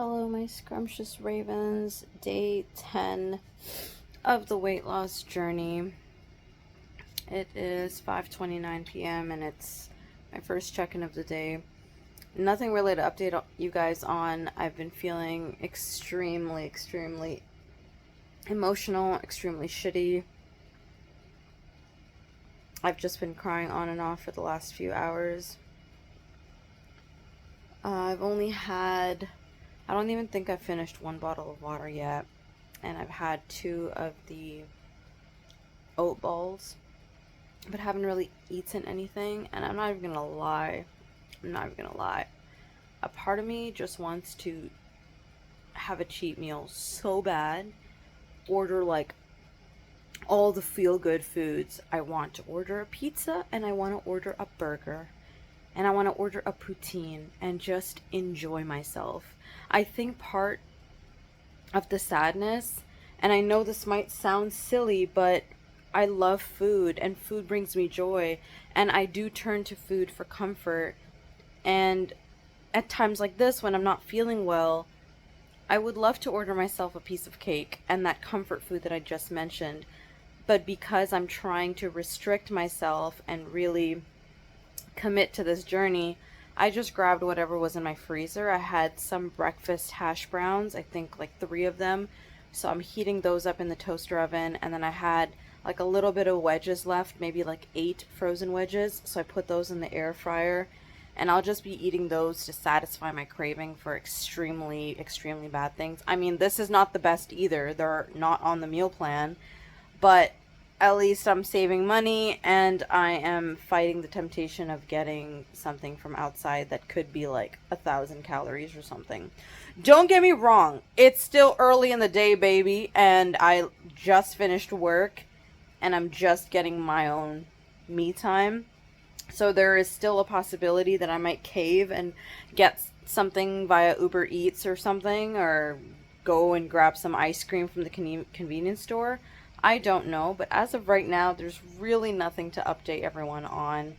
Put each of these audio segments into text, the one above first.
Hello, my scrumptious ravens. Day 10 of the weight loss journey. It is 5:29 p.m. and it's my first check-in of the day. Nothing really to update you guys on. I've been feeling extremely emotional, extremely shitty. I've just been crying on and off for the last few hours. I've only had, I don't even think I've finished one bottle of water yet, and I've had 2 of the oat balls, but haven't really eaten anything. And I'm not even gonna lie, a part of me just wants to have a cheat meal so bad, order like all the feel-good foods. I want to order a pizza, and I want to order a burger, and I want to order a poutine and just enjoy myself. I think part of the sadness, and I know this might sound silly, but I love food and food brings me joy, and I do turn to food for comfort. And at times like this, when I'm not feeling well, I would love to order myself a piece of cake and that comfort food that I just mentioned. But because I'm trying to restrict myself and really commit to this journey, I just grabbed whatever was in my freezer. I had some breakfast hash browns, I think like 3 of them. So I'm heating those up in the toaster oven, and then I had like a little bit of wedges left, maybe like 8 frozen wedges. So I put those in the air fryer, and I'll just be eating those to satisfy my craving for extremely bad things. I mean, this is not the best either. They're not on the meal plan, but at least I'm saving money, and I am fighting the temptation of getting something from outside that could be like 1,000 calories or something. Don't get me wrong, it's still early in the day, baby, and I just finished work, and I'm just getting my own me time. So there is still a possibility that I might cave and get something via Uber Eats or something, or go and grab some ice cream from the convenience store. I don't know, but as of right now, there's really nothing to update everyone on.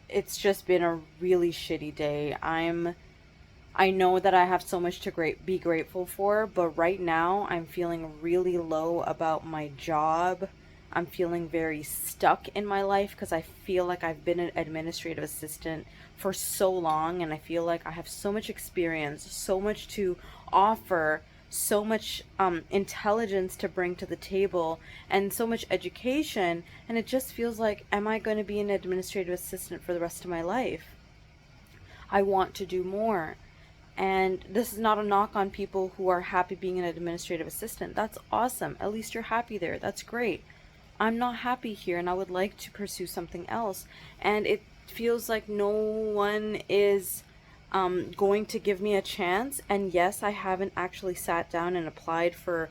It's just been a really shitty day. I know that I have so much to be grateful for, but right now I'm feeling really low about my job. I'm feeling very stuck in my life because I feel like I've been an administrative assistant for so long, and I feel like I have so much experience, so much to offer, so much intelligence to bring to the table, and so much education, and it just feels like, am I going to be an administrative assistant for the rest of my life? I want to do more. And this is not a knock on people who are happy being an administrative assistant. That's awesome. At least you're happy there. That's great. I'm not happy here, and I would like to pursue something else. And it feels like no one is going to give me a chance. And yes, I haven't actually sat down and applied for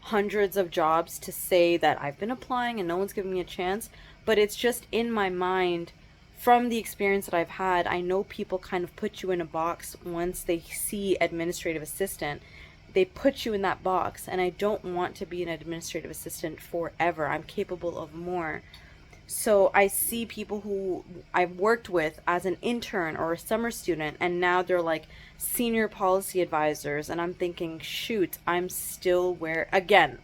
hundreds of jobs to say that I've been applying and no one's giving me a chance, but it's just in my mind from the experience that I've had. I know people kind of put you in a box once they see administrative assistant. They put you in that box, and I don't want to be an administrative assistant forever. I'm capable of more. So I see people who I've worked with as an intern or a summer student, and now they're like senior policy advisors, and I'm thinking, shoot, I'm still where, again,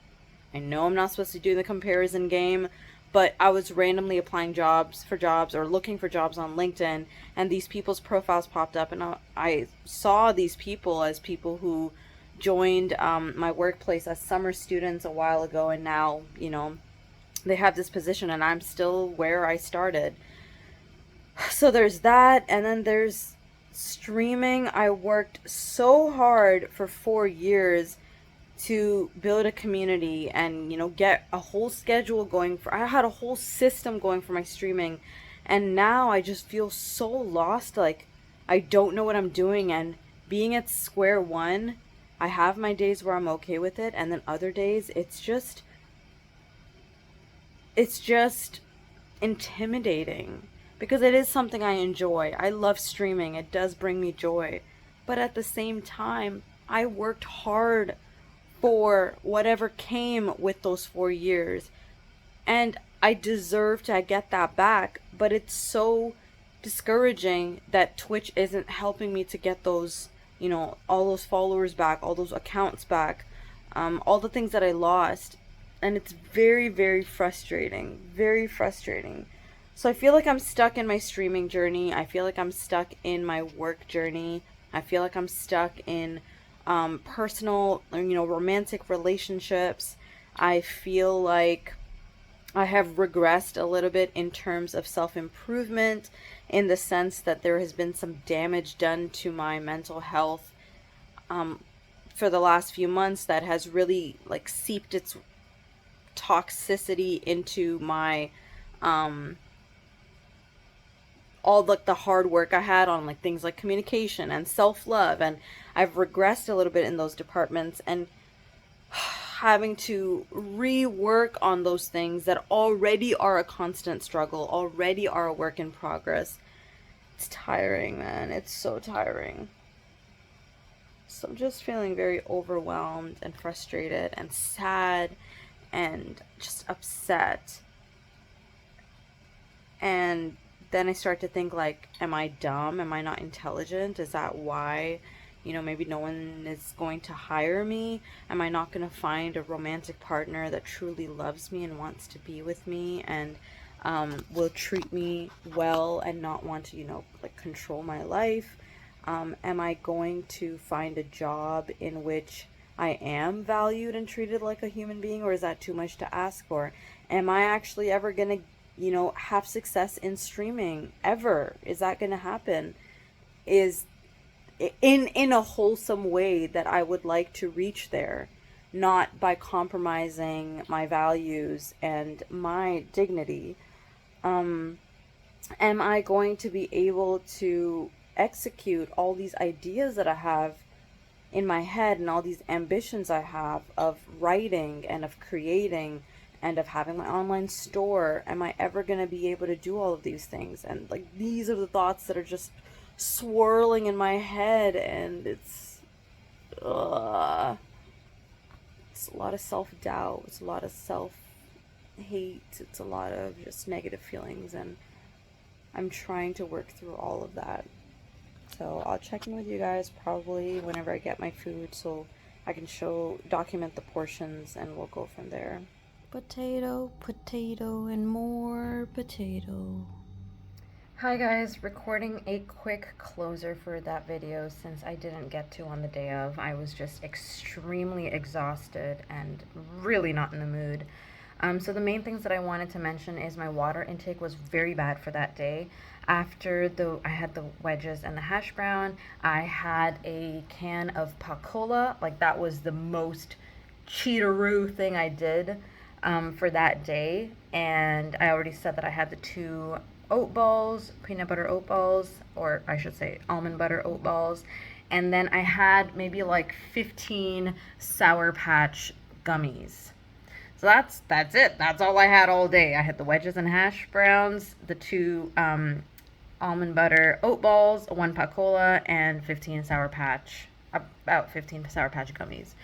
I know I'm not supposed to do the comparison game, but I was randomly applying for jobs or looking for jobs on LinkedIn, and these people's profiles popped up, and I saw these people as people who joined my workplace as summer students a while ago, and now, they have this position, and I'm still where I started. So there's that, and then there's streaming. I worked so hard for 4 years to build a community and, get a whole schedule going I had a whole system going for my streaming, and now I just feel so lost, like I don't know what I'm doing, and being at square one. I have my days where I'm okay with it, and then other days it's just intimidating, because it is something I enjoy. I love streaming. It does bring me joy. But at the same time, I worked hard for whatever came with those 4 years, and I deserve to get that back. But it's so discouraging that Twitch isn't helping me to get those you know, all those followers back, all those accounts back, all the things that I lost. And it's very, very frustrating. Very frustrating. So I feel like I'm stuck in my streaming journey. I feel like I'm stuck in my work journey. I feel like I'm stuck in personal, you know, romantic relationships. I feel like I have regressed a little bit in terms of self improvement, in the sense that there has been some damage done to my mental health um, for the last few months that has really like seeped its toxicity into my um, all like the hard work I had on like things like communication and self love, and I've regressed a little bit in those departments, and having to rework on those things that already are a constant struggle, already are a work in progress. It's tiring, man. It's so tiring. So I'm just feeling very overwhelmed and frustrated and sad and just upset. And then I start to think, like, am I dumb? Am I not intelligent? Is that why, you know, maybe no one is going to hire me? Am I not going to find a romantic partner that truly loves me and wants to be with me and will treat me well and not want to, you know, like control my life? Am I going to find a job in which I am valued and treated like a human being, or is that too much to ask for? Am I actually ever going to, you know, have success in streaming ever? Is that going to happen? Is in a wholesome way that I would like to reach there, not by compromising my values and my dignity. Am I going to be able to execute all these ideas that I have in my head and all these ambitions I have of writing and of creating and of having my online store? Am I ever going to be able to do all of these things? And like, these are the thoughts that are just swirling in my head, and it's a lot of self-doubt, it's a lot of self-hate, it's a lot of just negative feelings, and I'm trying to work through all of that. So I'll check in with you guys probably whenever I get my food, so I can document the portions, and we'll go from there. Potato, potato, and more potato. Hi guys, recording a quick closer for that video since I didn't get to on the day of. I was just extremely exhausted and really not in the mood. So the main things that I wanted to mention is my water intake was very bad for that day. After I had the wedges and the hash brown, I had a can of Pacola. Like, that was the most cheateroo thing I did for that day. And I already said that I had the 2 oat balls, peanut butter oat balls, or I should say almond butter oat balls. And then I had maybe like 15 Sour Patch gummies. So that's it. That's all I had all day. I had the wedges and hash browns, the 2 almond butter oat balls, 1 Pacola, and 15 Sour Patch, about 15 Sour Patch gummies.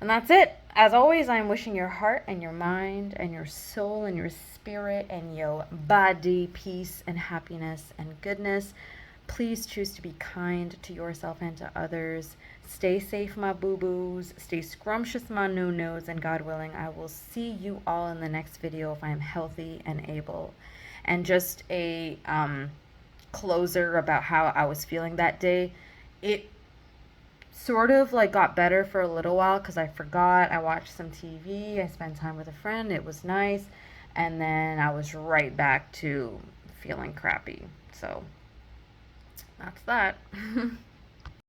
And that's it. As always, I'm wishing your heart and your mind and your soul and your spirit and your body peace and happiness and goodness. Please choose to be kind to yourself and to others. Stay safe, my boo-boos. Stay scrumptious, my nunus. And God willing, I will see you all in the next video if I am healthy and able. And just a closer about how I was feeling that day. It sort of like got better for a little while because I forgot. I watched some TV. I spent time with a friend. It was nice. And then I was right back to feeling crappy. So that's that.